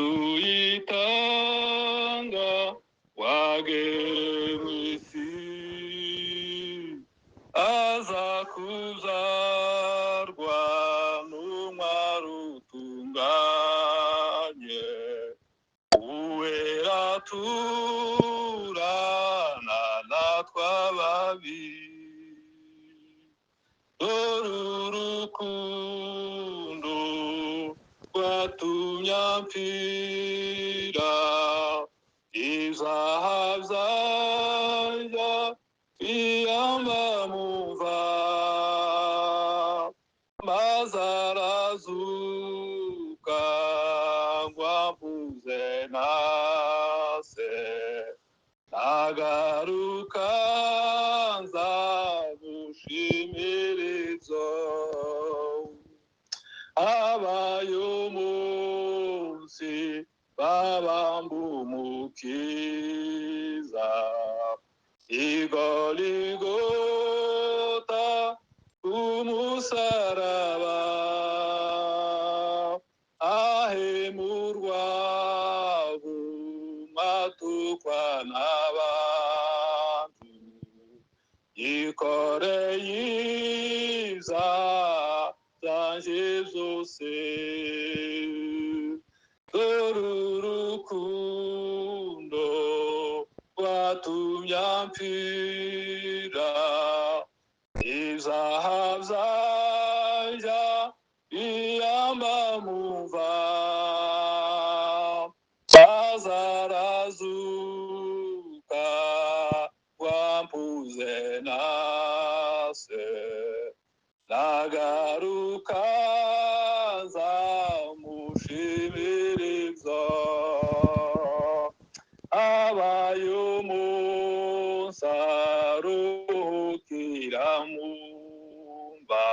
Yesu yitanga wagere mw'isi aza kuzarwa n'umwari utunganye uwera turana natwe ababi dore urukundo rwatumye ampfira ibyaha byanjye biyambamuva maze arazuka ngo ampuze na se nagaruka nzamushimiriza abaye umunsi babamba umukiza Igoligota umusaraba ahemurwa matukwa n'abantu yikoreye ibyaha byanjye byose dore urukundo rwatumye ampfira ibyaha byanjye biyambamuva maze arazuka wampuze na se nagaruka nzamushimiriza abaye umunsi aruhukira mu mva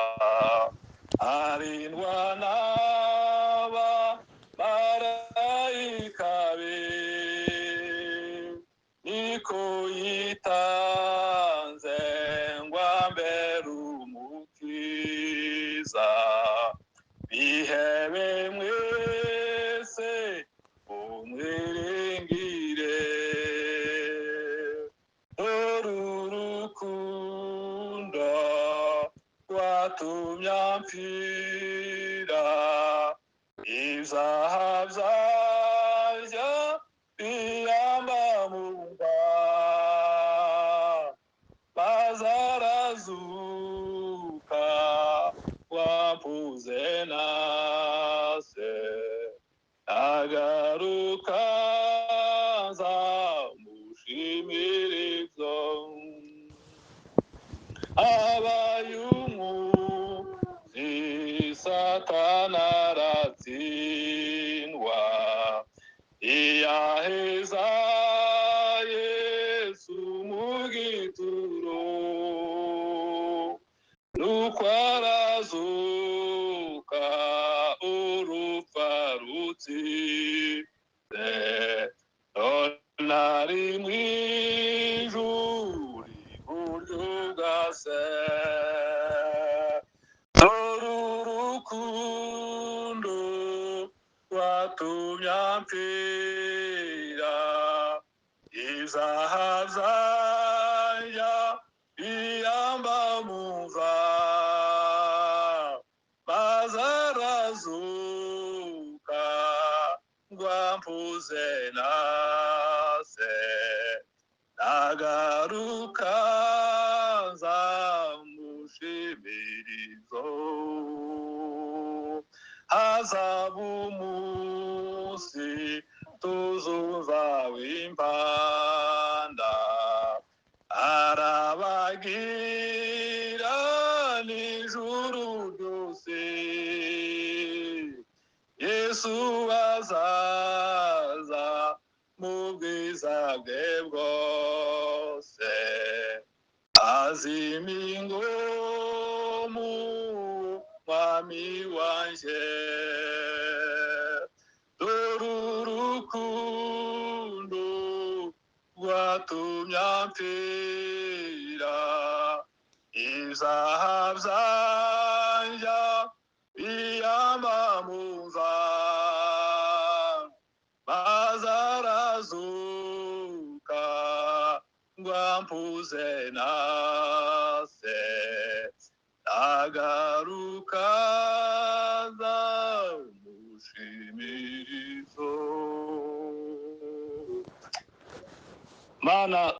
arindwa n'abamarayika be niko yitanze ngo ambere umukiza bihebe mwese umwiringire dore urukundo rwatumye ampfira ibyaha byanjye biyambamuva maze arazuka wampuze na se nagaruka nzamushimiriza abaye umunsi satani aratsindwa iyaheza Yesu mu gituro nuko arazuka urupfa rutsinze none ari mu ijuru iburyo bwa se dore urukundo rwatumye ampfira ibyaha byanjye biyambamuva maze arazuka ngo ampuze na se nagaruka nzamushimiriza hazaba umunsi tuzumva w'impanda arabagira n'ijuru ryose Yesu azaza mu bwiza bwe bwose azimingo mu mwami wanje dore urukundo rwatumye ampfira ibyaha byanjye biyambamuva wampuze na se agaruka zamushimirizo mana